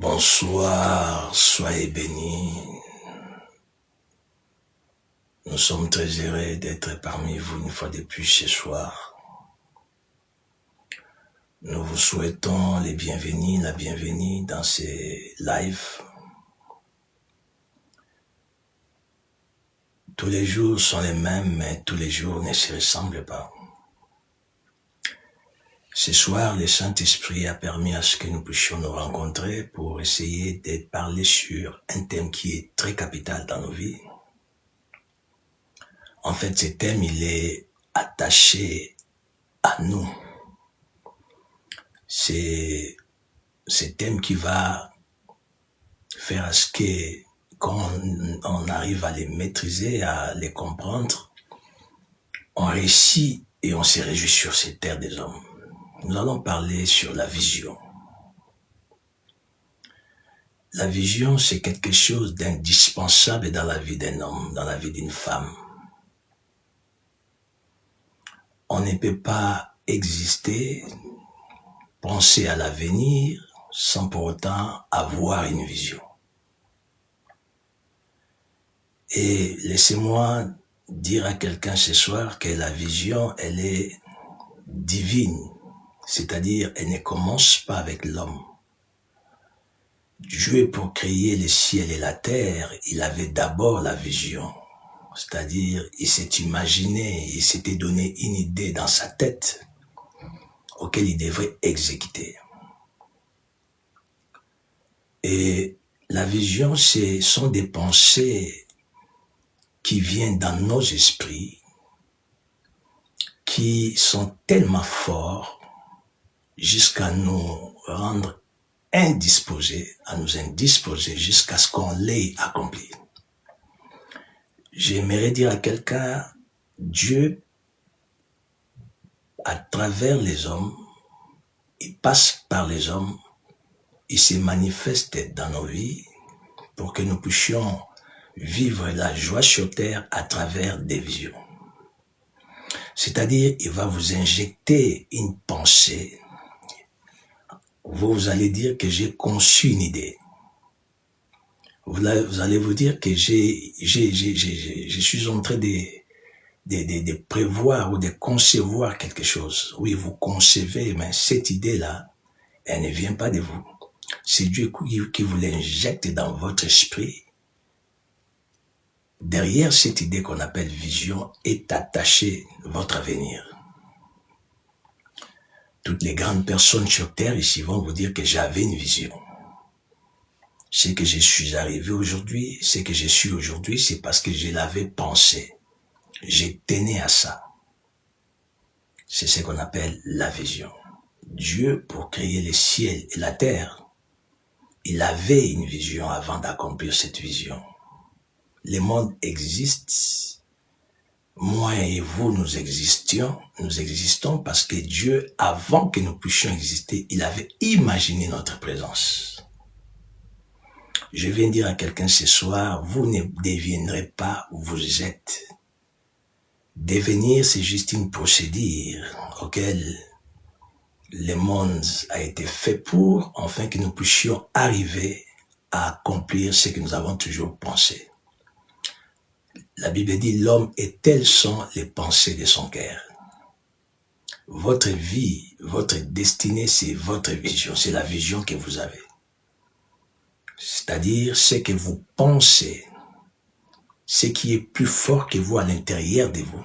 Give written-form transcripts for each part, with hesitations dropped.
Bonsoir, soyez bénis. Nous sommes très heureux d'être parmi vous une fois de plus ce soir. Nous vous souhaitons les bienvenus, la bienvenue dans ces lives. Tous les jours sont les mêmes, mais tous les jours ne se ressemblent pas. Ce soir, le Saint-Esprit a permis à ce que nous puissions nous rencontrer pour essayer de parler sur un thème qui est très capital dans nos vies. En fait, ce thème, il est attaché à nous. C'est ce thème qui va faire à ce que, quand on arrive à les maîtriser, à les comprendre, on réussit et on se réjouit sur cette terre des hommes. Nous allons parler sur la vision. La vision, c'est quelque chose d'indispensable dans la vie d'un homme, dans la vie d'une femme. On ne peut pas exister, penser à l'avenir, sans pour autant avoir une vision. Et laissez-moi dire à quelqu'un ce soir que la vision, elle est divine. C'est-à-dire, elle ne commence pas avec l'homme. Dieu, pour créer le ciel et la terre, il avait d'abord la vision. C'est-à-dire, il s'est imaginé, il s'était donné une idée dans sa tête auquel il devrait exécuter. Et la vision, ce sont des pensées qui viennent dans nos esprits, qui sont tellement forts jusqu'à nous rendre indisposés, à nous indisposer jusqu'à ce qu'on l'ait accompli. J'aimerais dire à quelqu'un, Dieu, à travers les hommes, il passe par les hommes, il se manifeste dans nos vies pour que nous puissions vivre la joie sur terre à travers des visions. C'est-à-dire, il va vous injecter une pensée. Vous allez dire que j'ai conçu une idée. Vous allez vous dire que je suis en train de prévoir ou de concevoir quelque chose. Oui, vous concevez, mais cette idée-là, elle ne vient pas de vous. C'est Dieu qui vous l'injecte dans votre esprit. Derrière cette idée qu'on appelle vision est attaché votre avenir. Toutes les grandes personnes sur terre ici vont vous dire que j'avais une vision. Ce que je suis arrivé aujourd'hui, ce que je suis aujourd'hui, c'est parce que je l'avais pensé. J'ai tenu à ça. C'est ce qu'on appelle la vision. Dieu, pour créer le ciel et la terre, il avait une vision avant d'accomplir cette vision. Le monde existe. Moi et vous, nous existons parce que Dieu, avant que nous puissions exister, il avait imaginé notre présence. Je viens dire à quelqu'un ce soir, vous ne deviendrez pas où vous êtes. Devenir, c'est juste une procédure auquel le monde a été fait pour, afin que nous puissions arriver à accomplir ce que nous avons toujours pensé. La Bible dit, l'homme est telles sont les pensées de son cœur. Votre vie, votre destinée, c'est votre vision, c'est la vision que vous avez. C'est-à-dire ce que vous pensez, ce qui est plus fort que vous à l'intérieur de vous.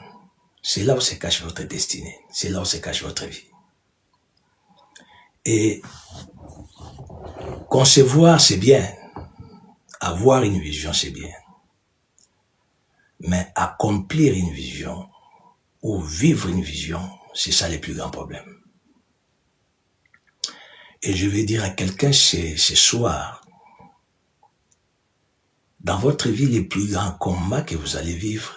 C'est là où se cache votre destinée, c'est là où se cache votre vie. Et concevoir, c'est bien. Avoir une vision, c'est bien. Mais accomplir une vision ou vivre une vision, c'est ça le plus grand problème. Et je vais dire à quelqu'un ce soir, dans votre vie, les plus grands combats que vous allez vivre,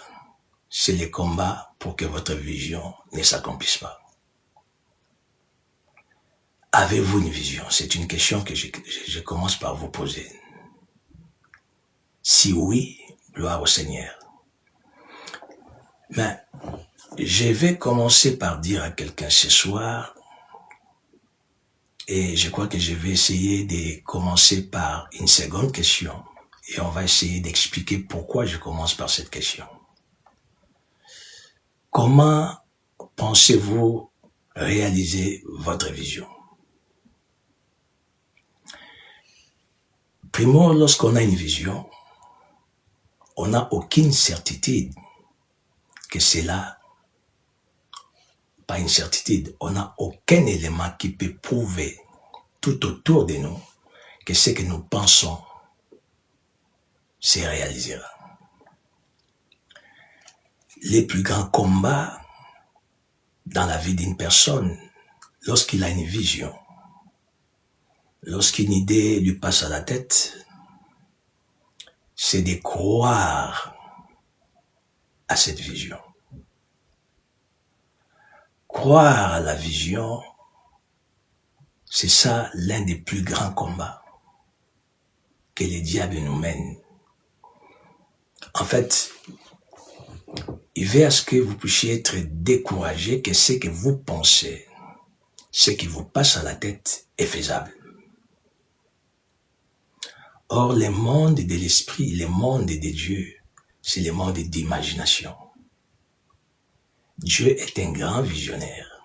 c'est les combats pour que votre vision ne s'accomplisse pas. Avez-vous une vision? C'est une question que je commence par vous poser. Si oui, gloire au Seigneur. Mais je vais commencer par dire à quelqu'un ce soir, Et je crois que je vais essayer de commencer par une seconde question. Et on va essayer d'expliquer pourquoi je commence par cette question. Comment pensez-vous réaliser votre vision? Primo, lorsqu'on a une vision, on n'a aucune certitude que c'est là, pas une certitude, on n'a aucun élément qui peut prouver tout autour de nous que ce que nous pensons se réalisera. Les plus grands combats dans la vie d'une personne, lorsqu'il a une vision, lorsqu'une idée lui passe à la tête, c'est de croire à cette vision. Croire à la vision, c'est ça l'un des plus grands combats que les diables nous mènent. En fait, il veut à ce que vous puissiez être découragé que ce que vous pensez, ce qui vous passe à la tête est faisable. Or, le monde de l'esprit, le monde de Dieu, c'est le monde d'imagination. Dieu est un grand visionnaire.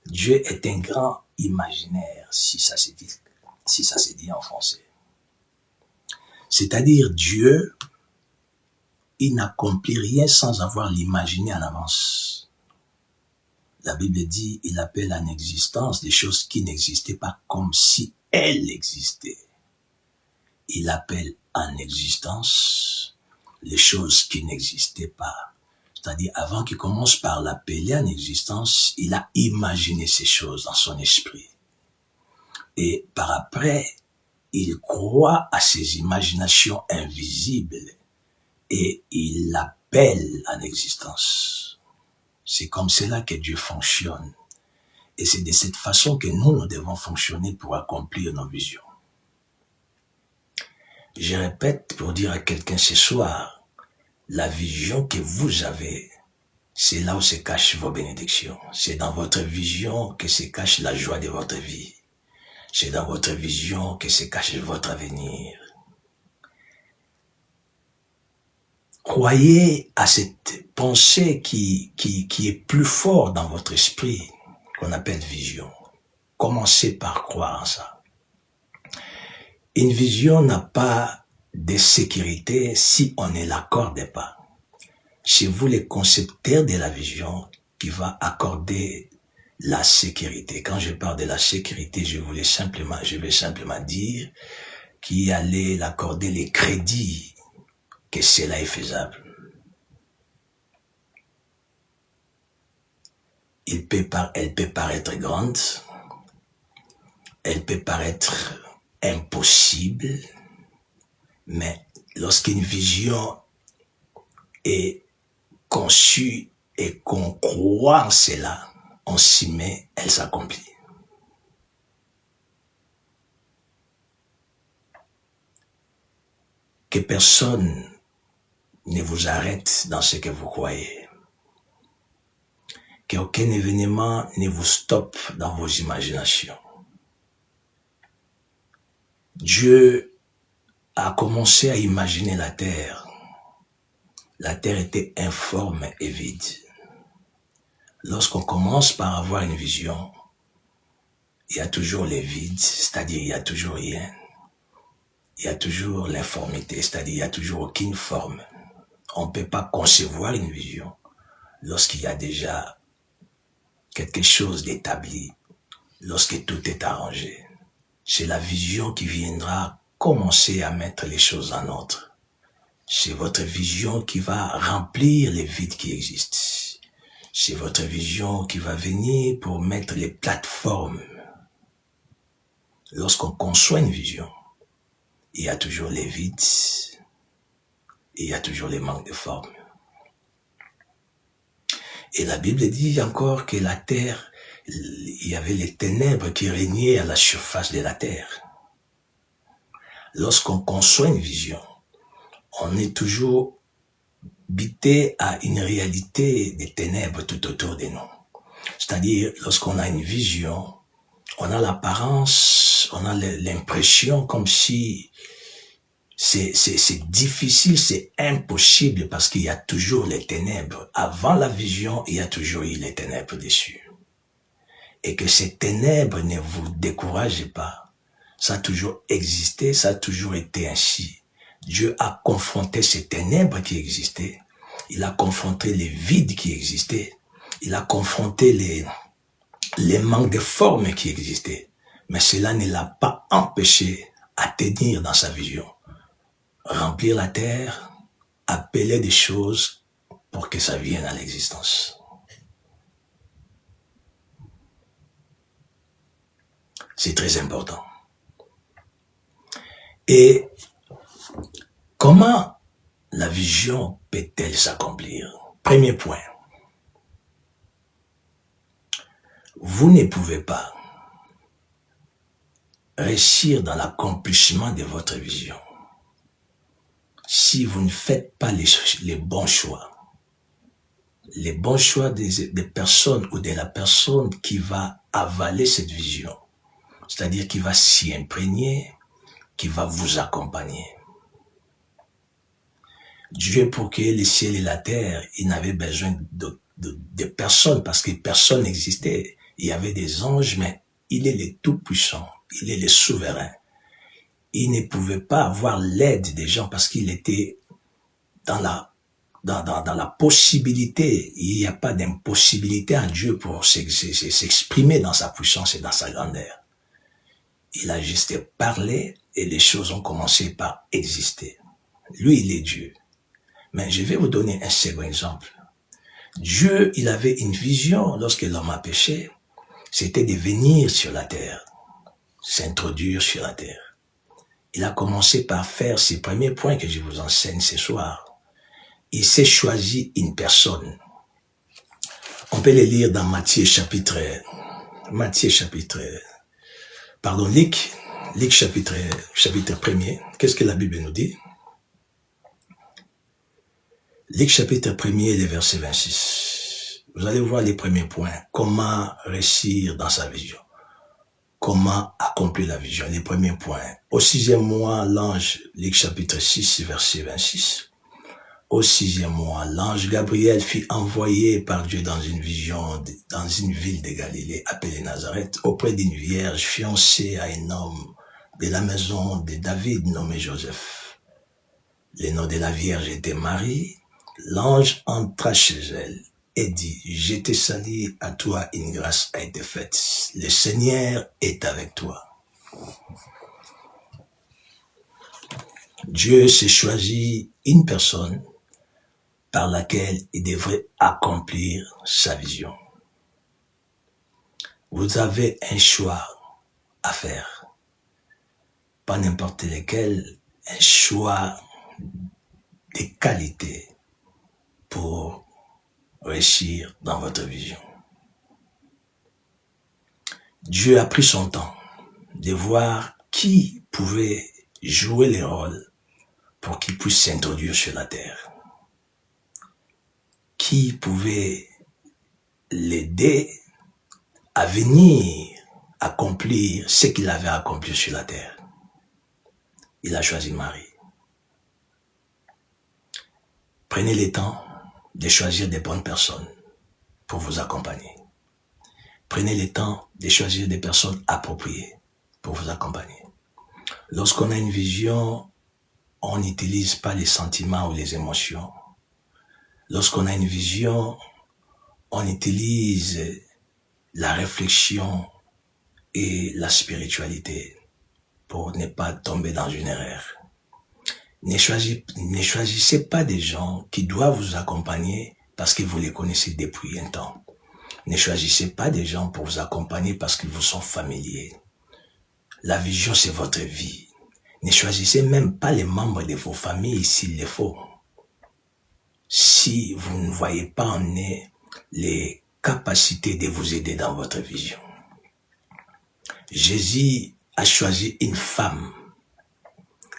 Dieu est un grand imaginaire, si ça se dit en français. C'est-à-dire Dieu, il n'accomplit rien sans avoir l'imaginé à l'avance. La Bible dit, il appelle en existence des choses qui n'existaient pas comme si elles existaient. Il appelle en existence les choses qui n'existaient pas. C'est-à-dire, avant qu'il commence par l'appeler en existence, il a imaginé ces choses dans son esprit. Et par après, il croit à ces imaginations invisibles et il l'appelle en existence. C'est comme cela que Dieu fonctionne. Et c'est de cette façon que nous devons fonctionner pour accomplir nos visions. Je répète pour dire à quelqu'un ce soir, la vision que vous avez, c'est là où se cachent vos bénédictions. C'est dans votre vision que se cache la joie de votre vie. C'est dans votre vision que se cache votre avenir. Croyez à cette pensée qui est plus forte dans votre esprit, qu'on appelle vision. Commencez par croire en ça. Une vision n'a pas de sécurité si on ne l'accorde pas. C'est vous le concepteur de la vision qui va accorder la sécurité. Quand je parle de la sécurité, je vais simplement dire qu'il allait l'accorder les crédits que cela est faisable. Elle peut paraître grande, elle peut paraître impossible, mais lorsqu'une vision est conçue et qu'on croit en cela, on s'y met, elle s'accomplit. Que personne ne vous arrête dans ce que vous croyez. Qu'aucun événement ne vous stoppe dans vos imaginations. Dieu a commencé à imaginer la terre. La terre était informe et vide. Lorsqu'on commence par avoir une vision, il y a toujours les vides, c'est-à-dire il y a toujours rien. Il y a toujours l'informité, c'est-à-dire il n'y a toujours aucune forme. On ne peut pas concevoir une vision lorsqu'il y a déjà quelque chose d'établi, lorsque tout est arrangé. C'est la vision qui viendra commencer à mettre les choses en ordre. C'est votre vision qui va remplir les vides qui existent. C'est votre vision qui va venir pour mettre les plateformes. Lorsqu'on conçoit une vision, il y a toujours les vides, et il y a toujours les manques de forme. Et la Bible dit encore que la terre, il y avait les ténèbres qui régnaient à la surface de la terre. Lorsqu'on conçoit une vision, on est toujours bité à une réalité des ténèbres tout autour de nous. C'est-à-dire, lorsqu'on a une vision, on a l'apparence, on a l'impression comme si c'est difficile, c'est impossible parce qu'il y a toujours les ténèbres. Avant la vision, il y a toujours eu les ténèbres dessus. Et que ces ténèbres ne vous découragent pas. Ça a toujours existé, ça a toujours été ainsi. Dieu a confronté ces ténèbres qui existaient. Il a confronté les vides qui existaient. Il a confronté les manques de forme qui existaient. Mais cela ne l'a pas empêché à tenir dans sa vision. Remplir la terre, appeler des choses pour que ça vienne à l'existence. C'est très important. Et comment la vision peut-elle s'accomplir? Premier point. Vous ne pouvez pas réussir dans l'accomplissement de votre vision si vous ne faites pas les bons choix. Les bons choix des personnes ou de la personne qui va avaler cette vision. C'est-à-dire qui va s'y imprégner, qui va vous accompagner. Dieu, pour créer les ciels et la terre, il n'avait besoin de personne parce que personne n'existait. Il y avait des anges, mais il est le tout-puissant, il est le souverain. Il ne pouvait pas avoir l'aide des gens parce qu'il était dans la possibilité. Il n'y a pas d'impossibilité en Dieu pour s'exprimer dans sa puissance et dans sa grandeur. Il a juste parlé et les choses ont commencé par exister. Lui, il est Dieu. Mais je vais vous donner un second exemple. Dieu, il avait une vision lorsque l'homme a péché, c'était de venir sur la terre, s'introduire sur la terre. Il a commencé par faire ces premiers points que je vous enseigne ce soir. Il s'est choisi une personne. On peut les lire dans Luc chapitre 1er. Qu'est-ce que la Bible nous dit? Luc chapitre 1er, le verset 26. Vous allez voir les premiers points. Comment réussir dans sa vision. Comment accomplir la vision. Les premiers points. Au 6e mois, l'ange, Luc chapitre 6, verset 26. Au 6e mois, l'ange Gabriel fut envoyé par Dieu dans une vision, dans une ville de Galilée appelée Nazareth, auprès d'une vierge fiancée à un homme de la maison de David nommé Joseph. Le nom de la vierge était Marie. L'ange entra chez elle et dit, je te salue, à toi une grâce a été faite. Le Seigneur est avec toi. Dieu s'est choisi une personne par laquelle il devrait accomplir sa vision. Vous avez un choix à faire. Pas n'importe lequel, un choix de qualité pour réussir dans votre vision. Dieu a pris son temps de voir qui pouvait jouer les rôles pour qu'il puisse s'introduire sur la terre. Qui pouvait l'aider à venir accomplir ce qu'il avait accompli sur la terre. Il a choisi Marie. Prenez le temps de choisir des bonnes personnes pour vous accompagner. Prenez le temps de choisir des personnes appropriées pour vous accompagner. Lorsqu'on a une vision, on n'utilise pas les sentiments ou les émotions. Lorsqu'on a une vision, on utilise la réflexion et la spiritualité pour ne pas tomber dans une erreur. Ne choisissez pas des gens qui doivent vous accompagner parce que vous les connaissez depuis un temps. Ne choisissez pas des gens pour vous accompagner parce qu'ils vous sont familiers. La vision, c'est votre vie. Ne choisissez même pas les membres de vos familles s'il le faut. Si vous ne voyez pas en eux les capacités de vous aider dans votre vision. Jésus a choisi une femme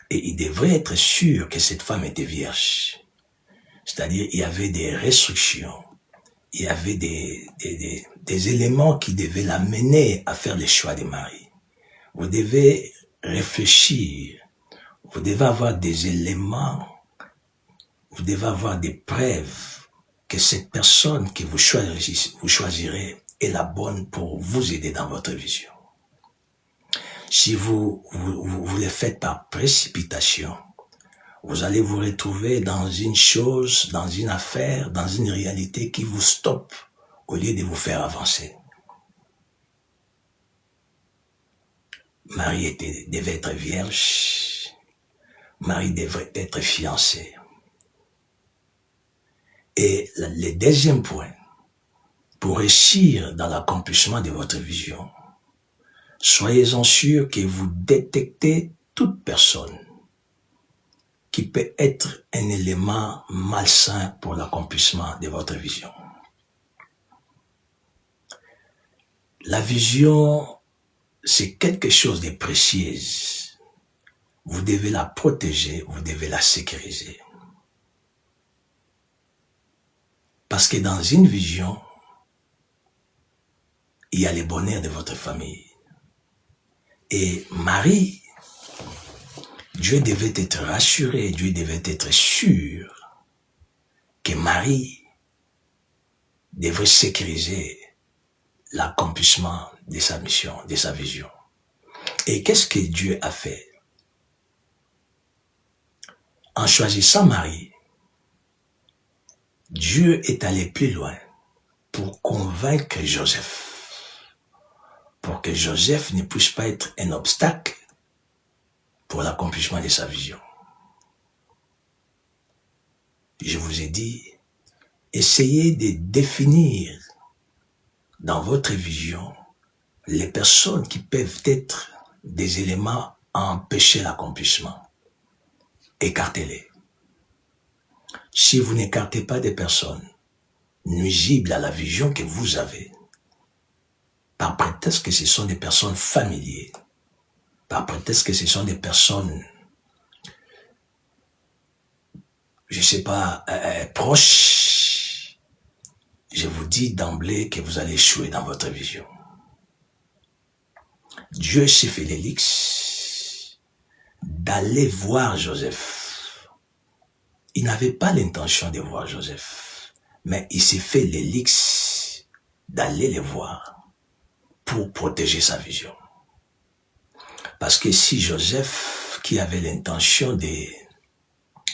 et il devrait être sûr que cette femme était vierge. C'est-à-dire il y avait des restrictions, il y avait des éléments qui devaient l'amener à faire les choix de Marie. Vous devez réfléchir, vous devez avoir des éléments, vous devez avoir des preuves que cette personne que vous choisirez est la bonne pour vous aider dans votre vision. Si vous le faites par précipitation, vous allez vous retrouver dans une chose, dans une affaire, dans une réalité qui vous stoppe au lieu de vous faire avancer. Marie devait être vierge. Marie devait être fiancée. Et le deuxième point, pour réussir dans l'accomplissement de votre vision, soyez-en sûrs que vous détectez toute personne qui peut être un élément malsain pour l'accomplissement de votre vision. La vision, c'est quelque chose de précieux. Vous devez la protéger, vous devez la sécuriser. Parce que dans une vision, il y a le bonheur de votre famille. Et Marie, Dieu devait être rassuré, Dieu devait être sûr que Marie devrait sécuriser l'accomplissement de sa mission, de sa vision. Et qu'est-ce que Dieu a fait? En choisissant Marie, Dieu est allé plus loin pour convaincre Joseph, pour que Joseph ne puisse pas être un obstacle pour l'accomplissement de sa vision. Je vous ai dit, essayez de définir dans votre vision les personnes qui peuvent être des éléments à empêcher l'accomplissement. Écartez-les. Si vous n'écartez pas des personnes nuisibles à la vision que vous avez, par prétexte que ce sont des personnes familières, par prétexte que ce sont des personnes, je ne sais pas, proches, je vous dis d'emblée que vous allez échouer dans votre vision. Dieu s'est fait l'élix d'aller voir Joseph. Il n'avait pas l'intention de voir Joseph, mais il s'est fait l'élix d'aller les voir pour protéger sa vision. Parce que si Joseph, qui avait l'intention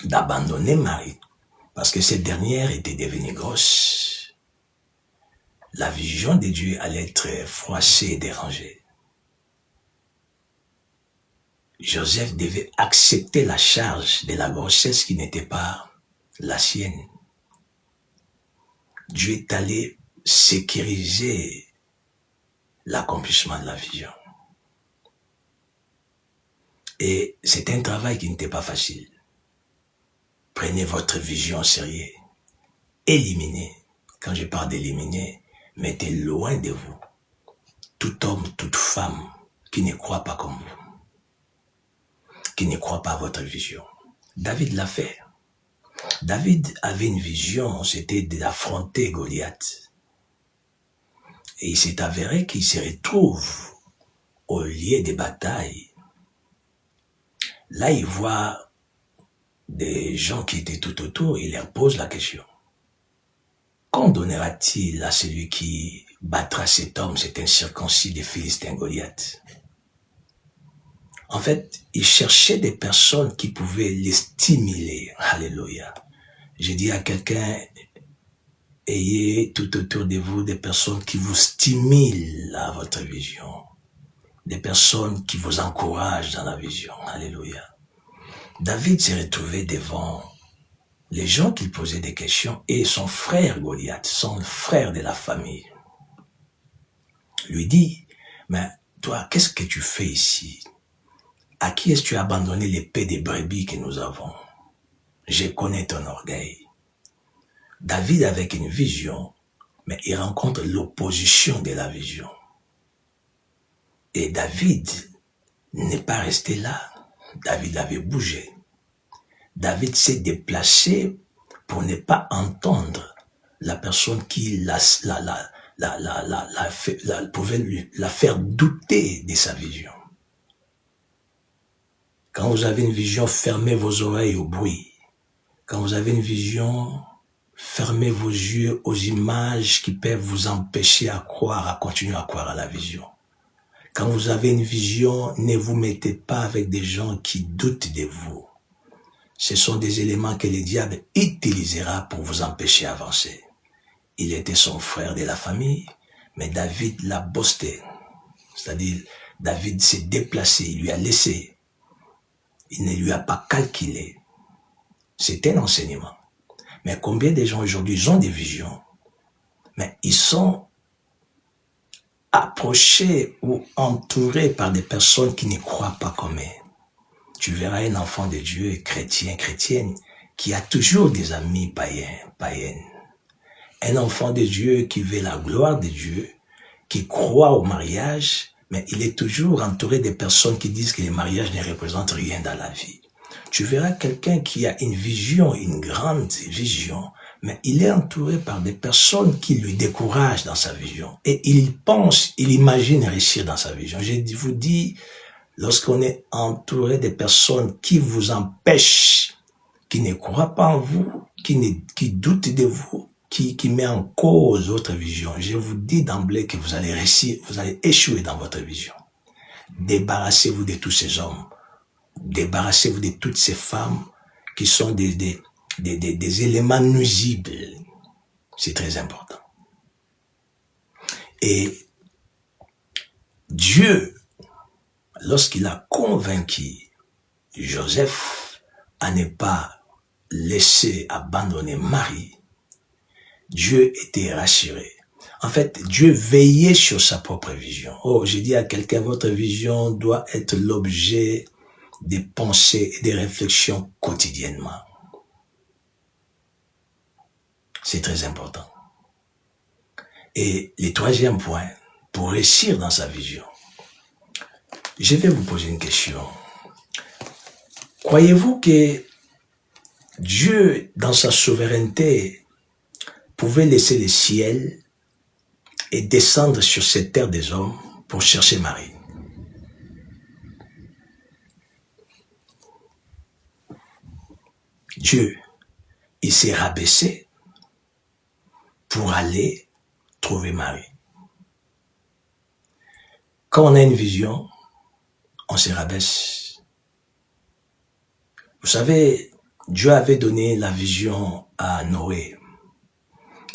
d'abandonner Marie, parce que cette dernière était devenue grosse, la vision de Dieu allait être froissée et dérangée. Joseph devait accepter la charge de la grossesse qui n'était pas la sienne. Dieu est allé sécuriser l'accomplissement de la vision. Et c'est un travail qui n'était pas facile. Prenez votre vision au sérieux. Éliminez. Quand je parle d'éliminer, mettez loin de vous tout homme, toute femme qui ne croit pas comme vous, qui ne croit pas à votre vision. David l'a fait. David avait une vision, c'était d'affronter Goliath. Et il s'est avéré qu'il se retrouve au lieu des batailles. Là, il voit des gens qui étaient tout autour, il leur pose la question. Qu'en donnera-t-il à celui qui battra cet homme, cet incirconcis des Philistins Goliath? En fait, il cherchait des personnes qui pouvaient les stimuler. Alléluia. Je dis à quelqu'un, ayez tout autour de vous des personnes qui vous stimulent à votre vision. Des personnes qui vous encouragent dans la vision. Alléluia. David s'est retrouvé devant les gens qui posaient des questions et son frère Goliath, son frère de la famille, lui dit, mais toi, qu'est-ce que tu fais ici? À qui est-ce que tu as abandonné l'épée des brebis que nous avons? Je connais ton orgueil. David avec une vision, mais il rencontre l'opposition de la vision. Et David n'est pas resté là. David avait bougé. David s'est déplacé pour ne pas entendre la personne qui pouvait la faire douter de sa vision. Quand vous avez une vision, fermez vos oreilles au bruit. Quand vous avez une vision, fermez vos yeux aux images qui peuvent vous empêcher à continuer à croire à la vision. Quand vous avez une vision, ne vous mettez pas avec des gens qui doutent de vous. Ce sont des éléments que le diable utilisera pour vous empêcher d'avancer. Il était son frère de la famille, mais David l'a boosté. C'est-à-dire, David s'est déplacé, il lui a laissé. Il ne lui a pas calculé. C'est un enseignement. Mais combien de gens aujourd'hui ont des visions, mais ils sont approchés ou entourés par des personnes qui ne croient pas comme eux. Tu verras un enfant de Dieu, chrétienne, qui a toujours des amis païennes. Un enfant de Dieu qui veut la gloire de Dieu, qui croit au mariage, mais il est toujours entouré de personnes qui disent que le mariage ne représente rien dans la vie. Tu verras quelqu'un qui a une vision, une grande vision, mais il est entouré par des personnes qui lui découragent dans sa vision. Et il imagine réussir dans sa vision. Je vous dis, lorsqu'on est entouré de personnes qui vous empêchent, qui ne croient pas en vous, qui doutent de vous, qui met en cause votre vision, je vous dis d'emblée que vous allez réussir, vous allez échouer dans votre vision. Débarrassez-vous de tous ces hommes. Débarrassez-vous de toutes ces femmes qui sont des éléments nuisibles. C'est très important. Et Dieu, lorsqu'il a convaincu Joseph à ne pas laisser abandonner Marie, Dieu était rassuré. En fait, Dieu veillait sur sa propre vision. Oh, j'ai dit à quelqu'un, votre vision doit être l'objet des pensées et des réflexions quotidiennement. C'est très important. Et le troisième point, pour réussir dans sa vision, je vais vous poser une question. Croyez-vous que Dieu, dans sa souveraineté, pouvait laisser le ciel et descendre sur cette terre des hommes pour chercher Marie? Dieu, il s'est rabaissé pour aller trouver Marie. Quand on a une vision, on se rabaisse. Vous savez, Dieu avait donné la vision à Noé.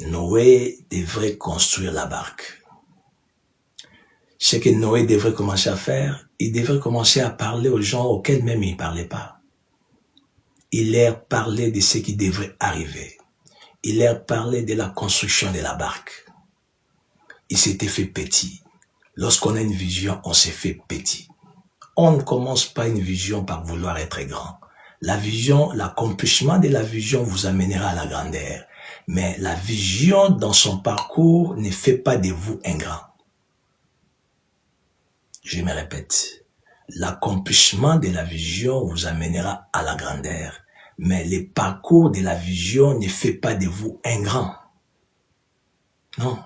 Noé devrait construire la barque. Ce que Noé devrait commencer à faire, il devrait commencer à parler aux gens auxquels même il ne parlait pas. Il leur parlait de ce qui devrait arriver. Il leur parlait de la construction de la barque. Il s'était fait petit. Lorsqu'on a une vision, on s'est fait petit. On ne commence pas une vision par vouloir être grand. La vision, l'accomplissement de la vision vous amènera à la grandeur. Mais la vision dans son parcours ne fait pas de vous un grand. Je me répète. L'accomplissement de la vision vous amènera à la grandeur. Mais le parcours de la vision ne fait pas de vous un grand. Non.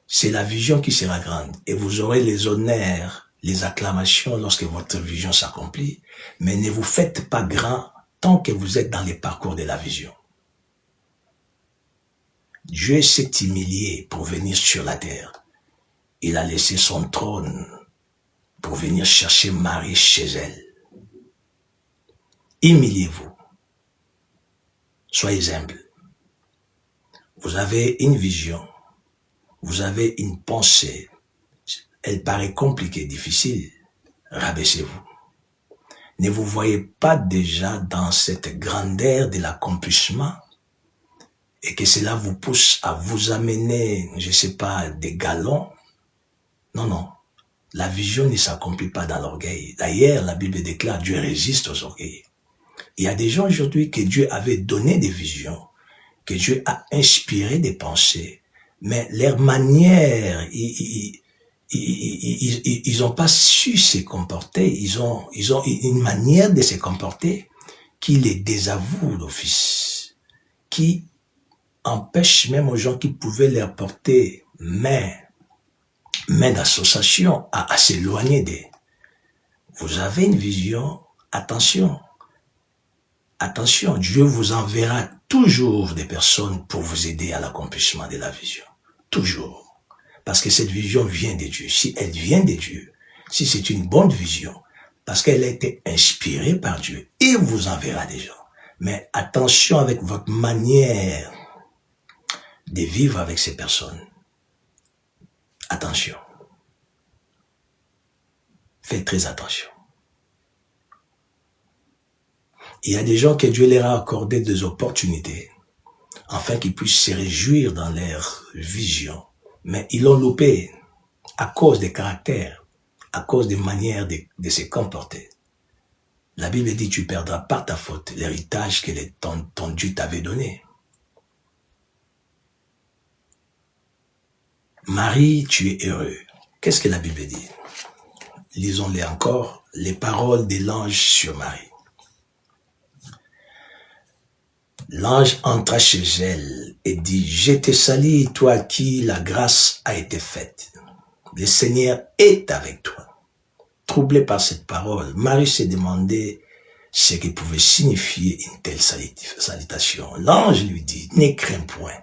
C'est la vision qui sera grande. Et vous aurez les honneurs, les acclamations lorsque votre vision s'accomplit. Mais ne vous faites pas grand tant que vous êtes dans le parcours de la vision. Dieu s'est humilié pour venir sur la terre. Il a laissé son trône pour venir chercher Marie chez elle. Humiliez-vous. Soyez humbles. Vous avez une vision. Vous avez une pensée. Elle paraît compliquée, difficile. Rabaissez-vous. Ne vous voyez pas déjà dans cette grandeur de l'accomplissement et que cela vous pousse à vous amener, je ne sais pas, des galons. Non, non. La vision ne s'accomplit pas dans l'orgueil. D'ailleurs, la Bible déclare Dieu résiste aux orgueils. Il y a des gens aujourd'hui que Dieu avait donné des visions, que Dieu a inspiré des pensées, mais leur manière, ils n'ont pas su se comporter, ils ont une manière de se comporter qui les désavoue d'office, qui empêche même aux gens qui pouvaient leur porter mais d'association à s'éloigner des. Vous avez une vision, attention. Attention, Dieu vous enverra toujours des personnes pour vous aider à l'accomplissement de la vision. Toujours. Parce que cette vision vient de Dieu. Si elle vient de Dieu, si c'est une bonne vision, parce qu'elle a été inspirée par Dieu, il vous enverra des gens. Mais attention avec votre manière de vivre avec ces personnes. Attention. Faites très attention. Il y a des gens que Dieu leur a accordé des opportunités afin qu'ils puissent se réjouir dans leur vision. Mais ils l'ont loupé à cause des caractères, à cause des manières de se comporter. La Bible dit, tu perdras par ta faute l'héritage que ton Dieu t'avait donné. Marie, tu es heureux. Qu'est-ce que la Bible dit? Lisons-les encore, les paroles de l'ange sur Marie. L'ange entra chez elle et dit, je te salue, toi à qui la grâce a été faite. Le Seigneur est avec toi. Troublée par cette parole, Marie s'est demandé ce que pouvait signifier une telle salutation. L'ange lui dit, ne crains point,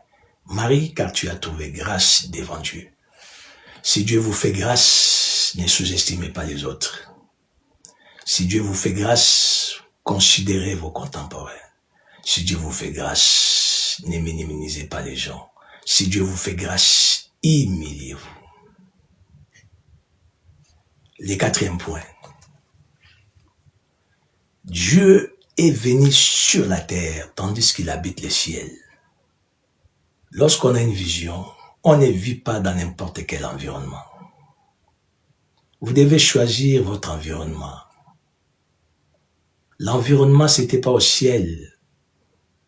Marie, car tu as trouvé grâce devant Dieu. Si Dieu vous fait grâce, ne sous-estimez pas les autres. Si Dieu vous fait grâce, considérez vos contemporains. Si Dieu vous fait grâce, ne minimisez pas les gens. Si Dieu vous fait grâce, humiliez-vous. Le 4e point. Dieu est venu sur la terre tandis qu'il habite le ciel. Lorsqu'on a une vision, on ne vit pas dans n'importe quel environnement. Vous devez choisir votre environnement. L'environnement, c'était pas au ciel.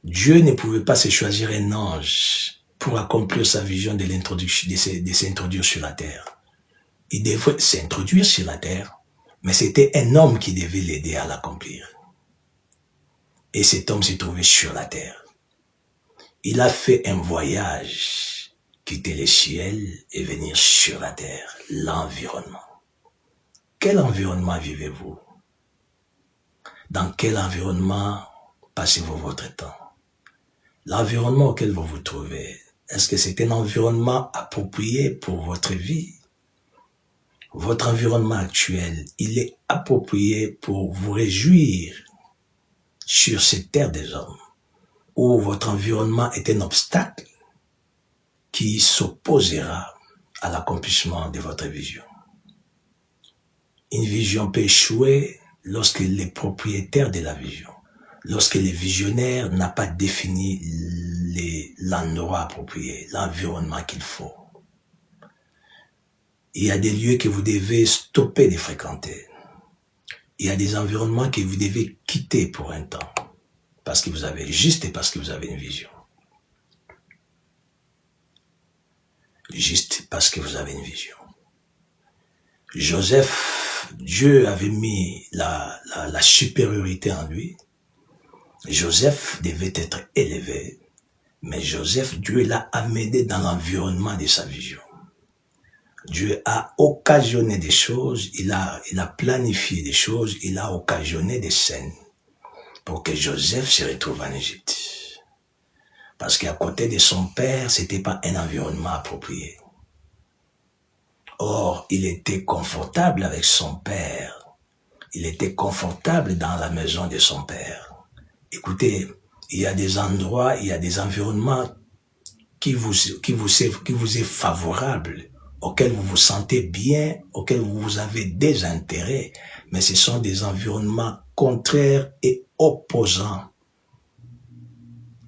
Dieu ne pouvait pas se choisir un ange pour accomplir sa vision de l'introduction, de s'introduire sur la terre. Il devait s'introduire sur la terre, mais c'était un homme qui devait l'aider à l'accomplir. Et cet homme s'est trouvé sur la terre. Il a fait un voyage, quitter le ciel et venir sur la terre, l'environnement. Quel environnement vivez-vous? Dans quel environnement passez-vous votre temps? L'environnement auquel vous vous trouvez, est-ce que c'est un environnement approprié pour votre vie? Votre environnement actuel, il est approprié pour vous réjouir sur cette terre des hommes, ou votre environnement est un obstacle qui s'opposera à l'accomplissement de votre vision. Une vision peut échouer lorsque les propriétaires de la vision, lorsque le visionnaire n'a pas défini l'endroit approprié, l'environnement qu'il faut. Il y a des lieux que vous devez stopper de fréquenter. Il y a des environnements que vous devez quitter pour un temps, parce que vous avez une vision. Juste parce que vous avez une vision. Joseph, Dieu avait mis la supériorité en lui. Joseph devait être élevé, mais Joseph, Dieu l'a amené dans l'environnement de sa vision. Dieu a occasionné des choses, il a planifié des choses, il a occasionné des scènes pour que Joseph se retrouve en Égypte. Parce qu'à côté de son père, c'était pas un environnement approprié. Or, il était confortable avec son père. Il était confortable dans la maison de son père. Écoutez, il y a des endroits, il y a des environnements qui vous est favorable, auxquels vous vous sentez bien, auxquels vous avez des intérêts, mais ce sont des environnements contraires et opposants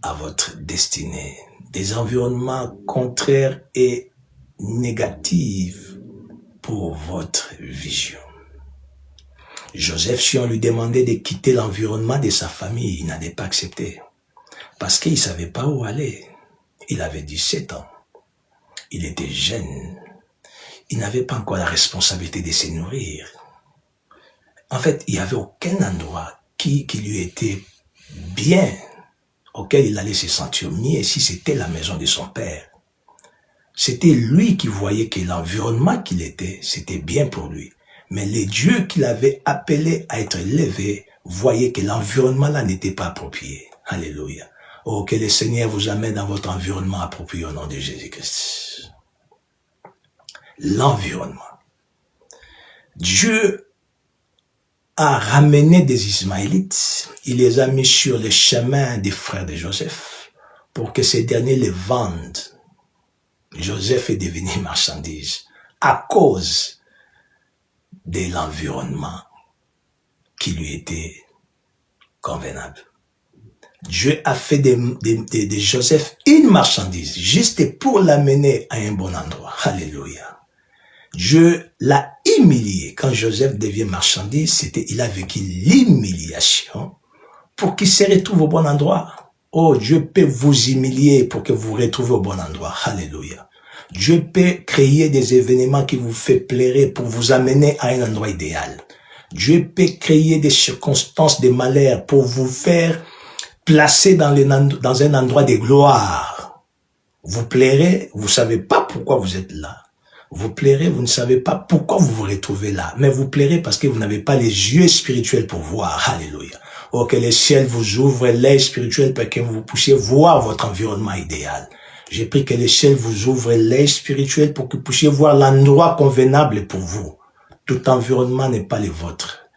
à votre destinée. Des environnements contraires et négatifs pour votre vision. Joseph, si on lui demandait de quitter l'environnement de sa famille, il n'allait pas accepter. Parce qu'il ne savait pas où aller. Il avait 17 ans. Il était jeune. Il n'avait pas encore la responsabilité de se nourrir. En fait, il n'y avait aucun endroit qui lui était bien, auquel il allait se sentir mieux si c'était la maison de son père. C'était lui qui voyait que l'environnement qu'il était, c'était bien pour lui. Mais les dieux qu'il avait appelés à être élevés voyaient que l'environnement là n'était pas approprié. Alléluia. Oh, que le Seigneur vous amène dans votre environnement approprié au nom de Jésus-Christ. L'environnement. Dieu a ramené des Ismaélites. Il les a mis sur le chemin des frères de Joseph pour que ces derniers les vendent. Joseph est devenu marchandise à cause de l'environnement qui lui était convenable. Dieu a fait de Joseph une marchandise juste pour l'amener à un bon endroit. Alléluia. Dieu l'a humilié. Quand Joseph devient marchandise, il a vécu l'humiliation pour qu'il se retrouve au bon endroit. Oh, Dieu peut vous humilier pour que vous vous retrouvez au bon endroit. Alléluia. Dieu peut créer des événements qui vous fait plaire pour vous amener à un endroit idéal. Dieu peut créer des circonstances de malheur pour vous faire placer dans un endroit de gloire. Vous plairez, vous savez pas pourquoi vous êtes là. Vous plairez, vous ne savez pas pourquoi vous vous retrouvez là. Mais vous plairez parce que vous n'avez pas les yeux spirituels pour voir. Alléluia. Oh, que le ciel vous ouvre l'œil spirituel pour que vous puissiez voir votre environnement idéal. J'ai pris que le ciel vous ouvre l'œil spirituel pour que vous puissiez voir l'endroit convenable pour vous. Tout environnement n'est pas le vôtre.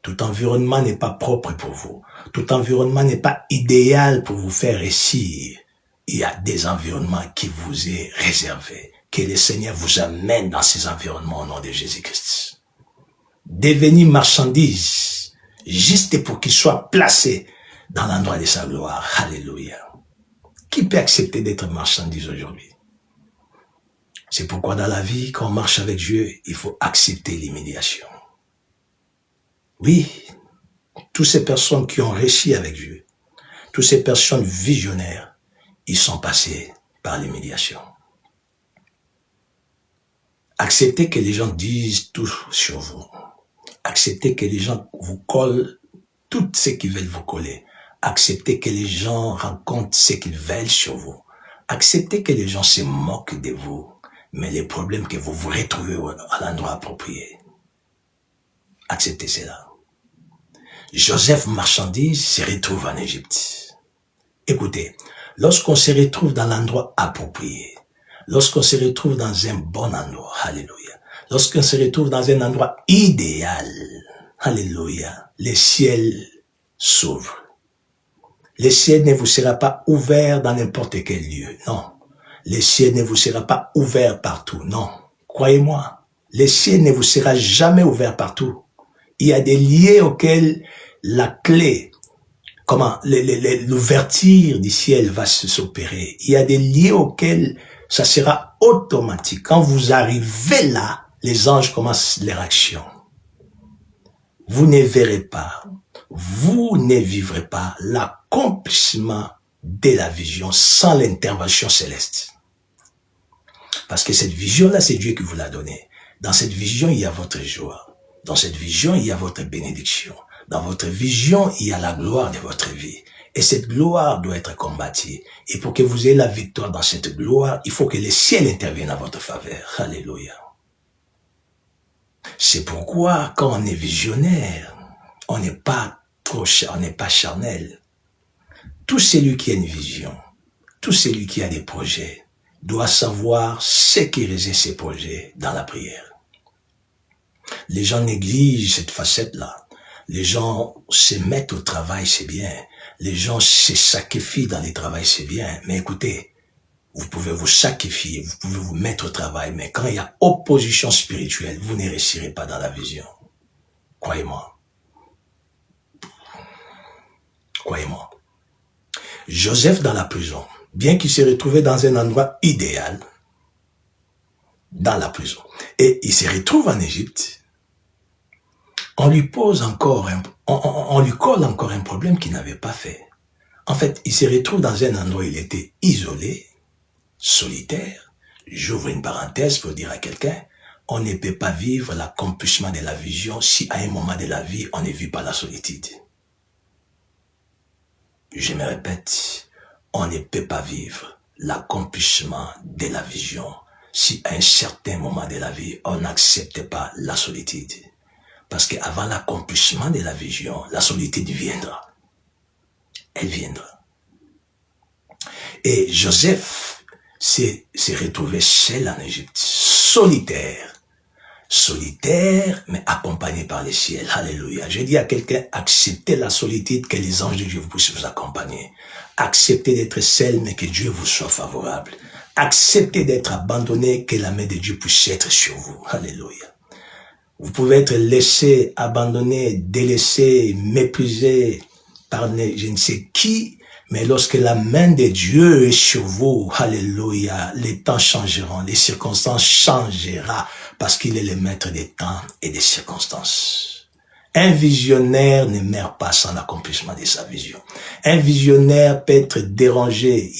Tout environnement n'est pas propre pour vous. Tout environnement n'est pas idéal pour vous faire réussir. Il y a des environnements qui vous est réservés. Que le Seigneur vous amène dans ces environnements au nom de Jésus-Christ. Devenir marchandise, juste pour qu'il soit placé dans l'endroit de sa gloire. Alléluia. Qui peut accepter d'être marchandise aujourd'hui? C'est pourquoi dans la vie, quand on marche avec Dieu, il faut accepter l'humiliation. Oui, toutes ces personnes qui ont réussi avec Dieu, toutes ces personnes visionnaires, ils sont passés par l'humiliation. Acceptez que les gens disent tout sur vous. Acceptez que les gens vous collent tout ce qu'ils veulent vous coller. Acceptez que les gens racontent ce qu'ils veulent sur vous. Acceptez que les gens se moquent de vous. Mais les problèmes que vous vous retrouvez à l'endroit approprié. Acceptez cela. Joseph marchandise se retrouve en Égypte. Écoutez, lorsqu'on se retrouve dans l'endroit approprié, lorsqu'on se retrouve dans un bon endroit, alléluia, lorsqu'on se retrouve dans un endroit idéal, alléluia, le ciel s'ouvre. Le ciel ne vous sera pas ouvert dans n'importe quel lieu, non. Le ciel ne vous sera pas ouvert partout, non. Croyez-moi, le ciel ne vous sera jamais ouvert partout. Il y a des lieux auxquels la clé, l'ouverture du ciel va s'opérer. Il y a des lieux auxquels ça sera automatique. Quand vous arrivez là, les anges commencent leur action. Vous ne verrez pas, vous ne vivrez pas l'accomplissement de la vision sans l'intervention céleste. Parce que cette vision-là, c'est Dieu qui vous l'a donnée. Dans cette vision, il y a votre joie. Dans cette vision, il y a votre bénédiction. Dans votre vision, il y a la gloire de votre vie. Et cette gloire doit être combattue. Et pour que vous ayez la victoire dans cette gloire, il faut que le ciel intervienne à votre faveur. Alléluia. C'est pourquoi, quand on est visionnaire, on n'est pas charnel. Tout celui qui a une vision, tout celui qui a des projets, doit savoir sécuriser ses projets dans la prière. Les gens négligent cette facette-là. Les gens se mettent au travail, c'est bien. Les gens se sacrifient dans le travail, c'est bien. Mais écoutez, vous pouvez vous sacrifier, vous pouvez vous mettre au travail, mais quand il y a opposition spirituelle, vous ne réussirez pas dans la vision. Croyez-moi. Croyez-moi. Joseph dans la prison, bien qu'il se retrouvait dans un endroit idéal, dans la prison, et il se retrouve en Égypte, on lui colle encore un problème qu'il n'avait pas fait. En fait, il se retrouve dans un endroit où il était isolé, solitaire. J'ouvre une parenthèse pour dire à quelqu'un, on ne peut pas vivre l'accomplissement de la vision si à un moment de la vie, on ne vit pas la solitude. Je me répète, on ne peut pas vivre l'accomplissement de la vision. Si à un certain moment de la vie, on n'accepte pas la solitude. Parce qu'avant l'accomplissement de la vision, la solitude viendra. Elle viendra. Et Joseph s'est retrouvé seul en Égypte, solitaire. Solitaire, mais accompagné par le ciel. Alléluia. Je dis à quelqu'un, acceptez la solitude, que les anges de Dieu puissent vous accompagner. Acceptez d'être seul, mais que Dieu vous soit favorable. Acceptez d'être abandonné, que la main de Dieu puisse être sur vous. Alléluia. Vous pouvez être laissé, abandonné, délaissé, méprisé par je ne sais qui, mais lorsque la main de Dieu est sur vous, alléluia, les temps changeront, les circonstances changeront, parce qu'il est le maître des temps et des circonstances. Un visionnaire ne meurt pas sans l'accomplissement de sa vision. Un visionnaire peut être dérangé,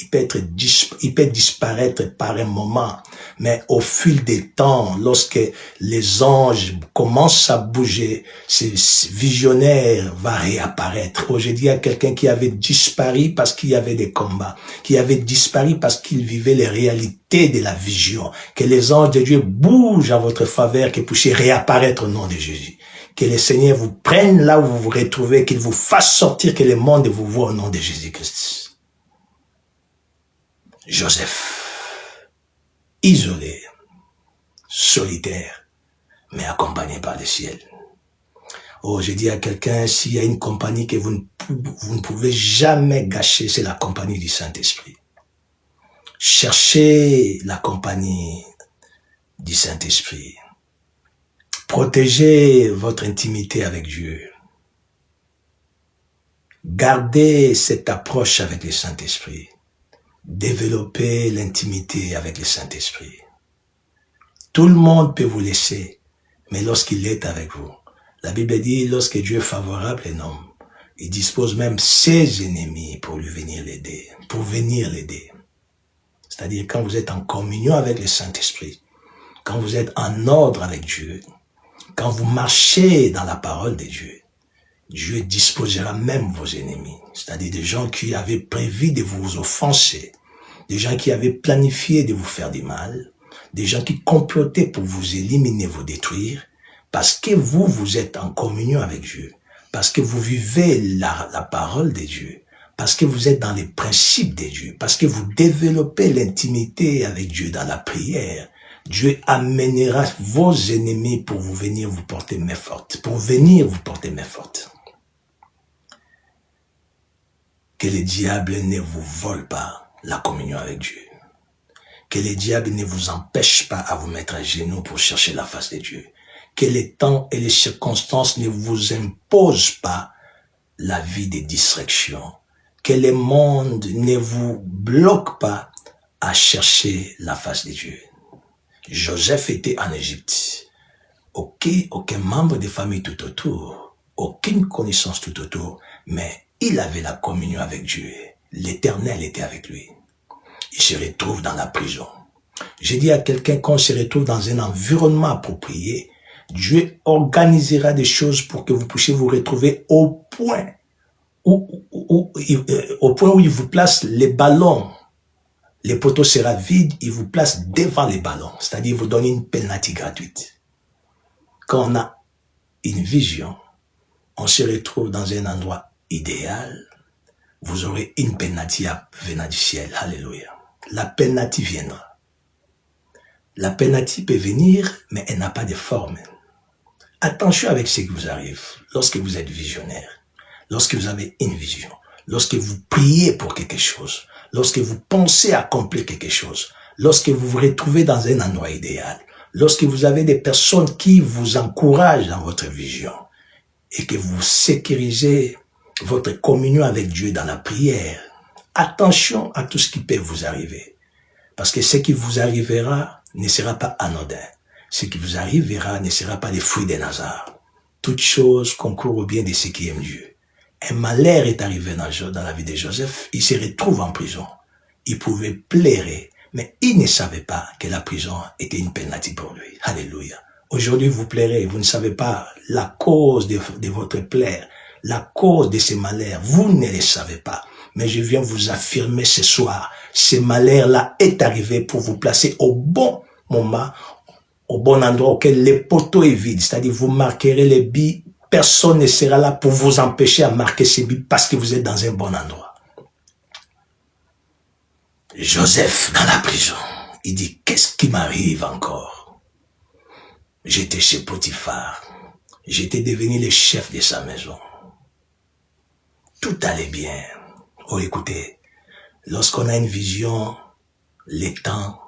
il peut disparaître par un moment, mais au fil des temps, lorsque les anges commencent à bouger, ce visionnaire va réapparaître. Aujourd'hui, il y a quelqu'un qui avait disparu parce qu'il y avait des combats, qui avait disparu parce qu'il vivait les réalités de la vision. Que les anges de Dieu bougent en votre faveur, que vous puissiez réapparaître au nom de Jésus. Que le Seigneur vous prenne là où vous vous retrouvez, qu'il vous fasse sortir, que le monde vous voit au nom de Jésus-Christ. Joseph, isolé, solitaire, mais accompagné par le ciel. Oh, je dis à quelqu'un, s'il y a une compagnie que vous ne pouvez jamais gâcher, c'est la compagnie du Saint-Esprit. Cherchez la compagnie du Saint-Esprit. Protégez votre intimité avec Dieu. Gardez cette approche avec le Saint-Esprit. Développez l'intimité avec le Saint-Esprit. Tout le monde peut vous laisser, mais lorsqu'il est avec vous, la Bible dit, lorsque Dieu est favorable à un homme, il dispose même ses ennemis pour lui venir l'aider, C'est-à-dire quand vous êtes en communion avec le Saint-Esprit, quand vous êtes en ordre avec Dieu, quand vous marchez dans la parole de Dieu, Dieu disposera même vos ennemis. C'est-à-dire des gens qui avaient prévu de vous offenser, des gens qui avaient planifié de vous faire du mal, des gens qui complotaient pour vous éliminer, vous détruire, parce que vous êtes en communion avec Dieu, parce que vous vivez la parole de Dieu, parce que vous êtes dans les principes de Dieu, parce que vous développez l'intimité avec Dieu dans la prière. Dieu amènera vos ennemis pour venir vous porter main forte. Que le diable ne vous vole pas la communion avec Dieu. Que le diable ne vous empêche pas à vous mettre à genoux pour chercher la face de Dieu. Que les temps et les circonstances ne vous imposent pas la vie de distraction. Que le monde ne vous bloque pas à chercher la face de Dieu. Joseph était en Égypte. Aucun membre de famille tout autour. Aucune connaissance tout autour. Mais il avait la communion avec Dieu. L'Éternel était avec lui. Il se retrouve dans la prison. J'ai dit à quelqu'un qu'on se retrouve dans un environnement approprié. Dieu organisera des choses pour que vous puissiez vous retrouver au point où il vous place les ballons. Les poteaux sera vide, il vous place devant les ballons. C'est-à-dire, il vous donne une penalty gratuite. Quand on a une vision, on se retrouve dans un endroit idéal. Vous aurez une penalty venant du ciel. Alléluia. La penalty viendra. La penalty peut venir, mais elle n'a pas de forme. Attention avec ce qui vous arrive lorsque vous êtes visionnaire, lorsque vous avez une vision, lorsque vous priez pour quelque chose, lorsque vous pensez accomplir quelque chose, lorsque vous vous retrouvez dans un endroit idéal, lorsque vous avez des personnes qui vous encouragent dans votre vision et que vous sécurisez votre communion avec Dieu dans la prière, attention à tout ce qui peut vous arriver. Parce que ce qui vous arrivera ne sera pas anodin. Ce qui vous arrivera ne sera pas les fruits des hasards. Toute chose concourt au bien de ceux qui aiment Dieu. Un malheur est arrivé dans la vie de Joseph. Il se retrouve en prison. Il pouvait plairer, mais il ne savait pas que la prison était une penalty pour lui. Alléluia. Aujourd'hui, vous plairez, vous ne savez pas la cause de votre plaire, la cause de ces malheurs. Vous ne le savez pas. Mais je viens vous affirmer ce soir, ce malheur-là est arrivé pour vous placer au bon moment, au bon endroit auquel le poteau est vide. C'est-à-dire, vous marquerez les billes, personne ne sera là pour vous empêcher à marquer ces billes parce que vous êtes dans un bon endroit. Joseph, dans la prison, il dit, qu'est-ce qui m'arrive encore? J'étais chez Potiphar. J'étais devenu le chef de sa maison. Tout allait bien. Oh, écoutez, lorsqu'on a une vision, le temps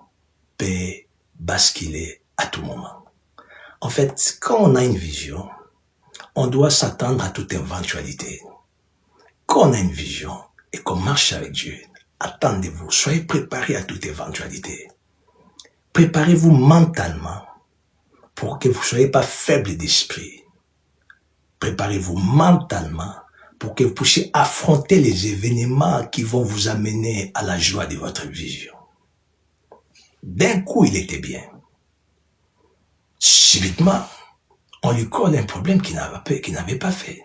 peut basculer à tout moment. En fait, quand on a une vision, on doit s'attendre à toute éventualité. Quand on a une vision et qu'on marche avec Dieu, attendez-vous, soyez préparés à toute éventualité. Préparez-vous mentalement pour que vous ne soyez pas faible d'esprit. Préparez-vous mentalement pour que vous puissiez affronter les événements qui vont vous amener à la joie de votre vision. D'un coup, il était bien. Subitement, on lui colle un problème qu'il n'avait pas fait.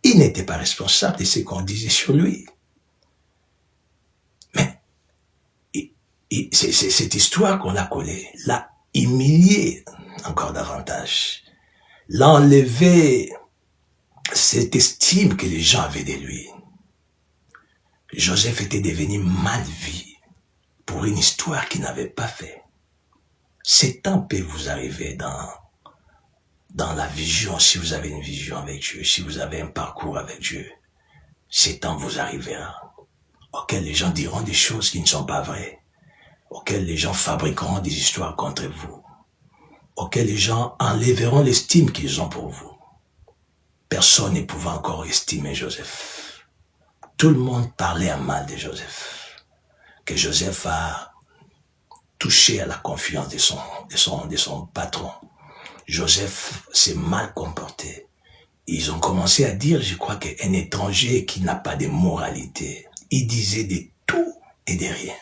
Il n'était pas responsable de ce qu'on disait sur lui. Mais cette histoire qu'on a collée l'a humilié encore davantage. L'a enlevé cette estime que les gens avaient de lui. Joseph était devenu mal vu pour une histoire qu'il n'avait pas fait. Ces temps peut vous arriver dans la vision, si vous avez une vision avec Dieu, si vous avez un parcours avec Dieu. Ces temps vous arrivera, auxquels les gens diront des choses qui ne sont pas vraies, auxquels les gens fabriqueront des histoires contre vous, auxquels les gens enlèveront l'estime qu'ils ont pour vous. Personne ne pouvait encore estimer Joseph. Tout le monde parlait à mal de Joseph. Que Joseph a touché à la confiance de son patron. Joseph s'est mal comporté. Ils ont commencé à dire, je crois qu'un étranger qui n'a pas de moralité, il disait de tout et de rien.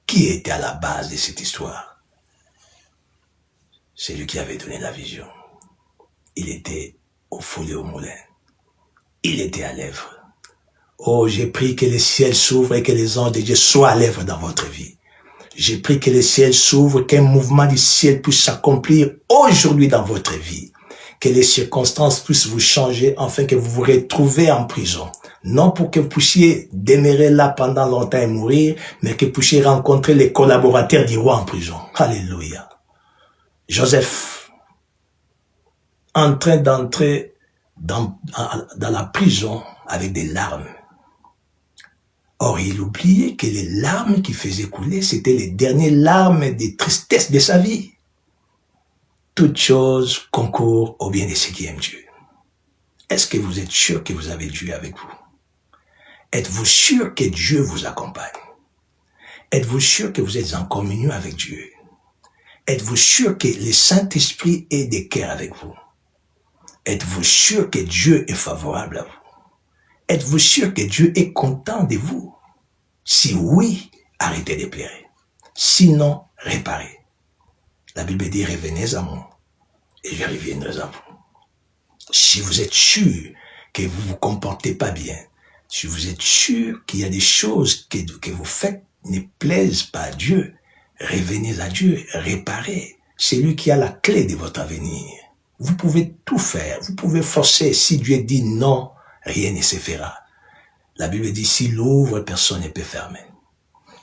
Qui était à la base de cette histoire? C'est lui qui avait donné la vision. Il était au foulé au moulin. Il était à l'œuvre. Oh, j'ai pris que les ciels s'ouvrent et que les anges de Dieu soient à l'œuvre dans votre vie. J'ai pris que les ciels s'ouvrent, qu'un mouvement du ciel puisse s'accomplir aujourd'hui dans votre vie. Que les circonstances puissent vous changer afin que vous vous retrouviez en prison. Non pour que vous puissiez demeurer là pendant longtemps et mourir, mais que vous puissiez rencontrer les collaborateurs du roi en prison. Alléluia. Joseph, en train d'entrer dans la prison avec des larmes. Or, il oubliait que les larmes qui faisaient couler, c'était les dernières larmes de tristesse de sa vie. Toute chose concourt au bien de ceux qui aiment Dieu. Est-ce que vous êtes sûr que vous avez Dieu avec vous? Êtes-vous sûr que Dieu vous accompagne? Êtes-vous sûr que vous êtes en communion avec Dieu? Êtes-vous sûr que le Saint-Esprit est de cœur avec vous? Êtes-vous sûr que Dieu est favorable à vous? Êtes-vous sûr que Dieu est content de vous? Si oui, arrêtez de pleurer. Sinon, réparez. La Bible dit, revenez à moi et je reviendrai à vous. Si vous êtes sûr que vous ne vous comportez pas bien, si vous êtes sûr qu'il y a des choses que vous faites ne plaisent pas à Dieu, revenez à Dieu, réparez. C'est lui qui a la clé de votre avenir. Vous pouvez tout faire, vous pouvez forcer. Si Dieu dit non, rien ne se fera. La Bible dit, s'il ouvre, personne ne peut fermer.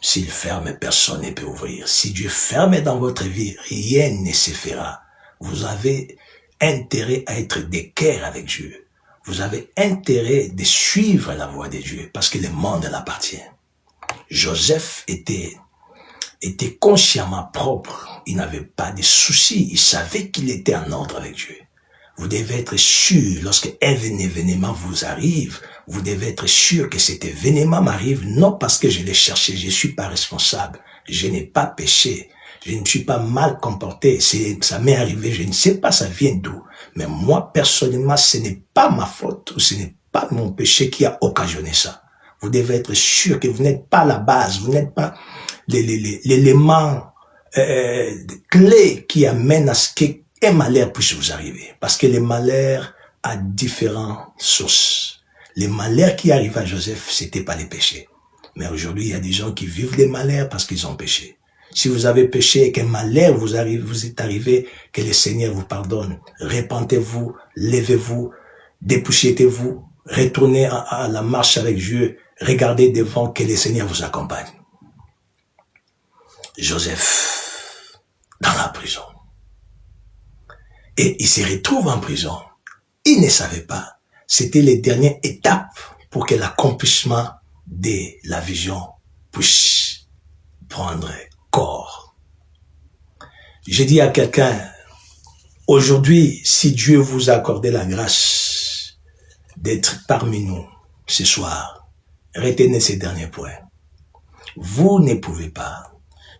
S'il ferme, personne ne peut ouvrir. Si Dieu ferme dans votre vie, rien ne se fera. Vous avez intérêt à être d'équerre avec Dieu. Vous avez intérêt de suivre la voie de Dieu parce que le monde l'appartient. Joseph était consciemment propre. Il n'avait pas de soucis. Il savait qu'il était en ordre avec Dieu. Vous devez être sûr, lorsque un événement vous arrive, vous devez être sûr que cet événement m'arrive, non parce que je l'ai cherché, je ne suis pas responsable, je n'ai pas péché, je ne me suis pas mal comporté, ça m'est arrivé, je ne sais pas ça vient d'où, mais moi personnellement, ce n'est pas ma faute, ou ce n'est pas mon péché qui a occasionné ça. Vous devez être sûr que vous n'êtes pas la base, vous n'êtes pas l'élément clé qui amène à ce qu'un malheur puisse vous arriver. Parce que les malheurs a différentes sources. Les malheurs qui arrivaient à Joseph, c'était pas les péchés. Mais aujourd'hui, il y a des gens qui vivent les malheurs parce qu'ils ont péché. Si vous avez péché et qu'un malheur vous est arrivé, que le Seigneur vous pardonne. Repentez-vous, levez-vous, dépoussiérez-vous, retournez à la marche avec Dieu, regardez devant, que le Seigneur vous accompagne. Joseph, dans la prison. Et il se retrouve en prison. Il ne savait pas. C'était les dernières étapes pour que l'accomplissement de la vision puisse prendre corps. J'ai dit à quelqu'un, aujourd'hui, si Dieu vous a accordé la grâce d'être parmi nous ce soir, retenez ces derniers points. Vous ne pouvez pas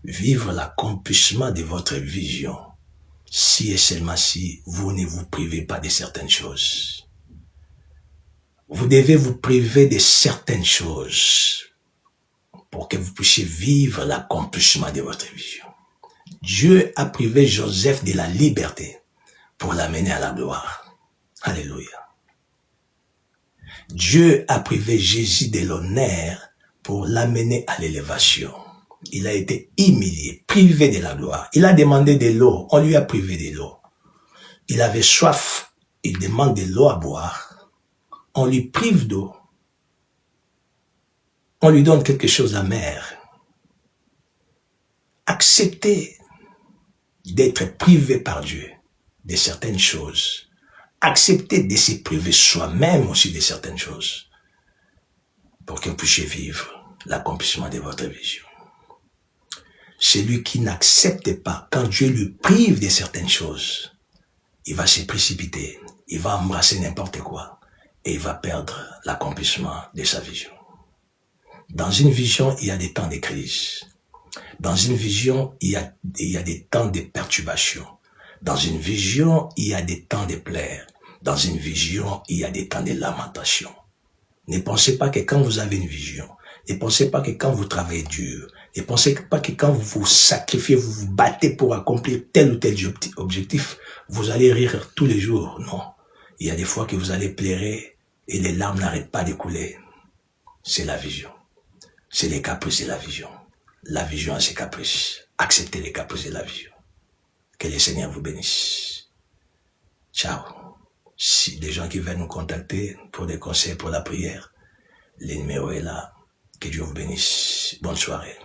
vivre l'accomplissement de votre vision si et seulement si vous ne vous privez pas de certaines choses. Vous devez vous priver de certaines choses pour que vous puissiez vivre l'accomplissement de votre vision. Dieu a privé Joseph de la liberté pour l'amener à la gloire. Alléluia. Dieu a privé Jésus de l'honneur pour l'amener à l'élévation. Il a été humilié, privé de la gloire. Il a demandé de l'eau, on lui a privé de l'eau. Il avait soif, il demande de l'eau à boire. On lui prive d'eau. On lui donne quelque chose d'amer. Acceptez d'être privé par Dieu de certaines choses. Acceptez de se priver soi-même aussi de certaines choses pour que vous puissiez vivre l'accomplissement de votre vision. Celui qui n'accepte pas, quand Dieu lui prive de certaines choses, il va se précipiter, il va embrasser n'importe quoi et il va perdre l'accomplissement de sa vision. Dans une vision, il y a des temps de crise. Dans une vision, il y a des temps de perturbation. Dans une vision, il y a des temps de plaire. Dans une vision, il y a des temps de lamentation. Ne pensez pas que quand vous avez une vision, ne pensez pas que quand vous travaillez dur, ne pensez pas que quand vous vous sacrifiez, vous vous battez pour accomplir tel ou tel objectif, vous allez rire tous les jours. Non. Il y a des fois que vous allez pleurer et les larmes n'arrêtent pas de couler. C'est la vision. C'est les caprices de la vision. La vision a ses caprices. Acceptez les caprices de la vision. Que le Seigneur vous bénisse. Ciao. Si des gens qui veulent nous contacter pour des conseils pour la prière, le numéro est là. Que Dieu vous bénisse. Bonne soirée.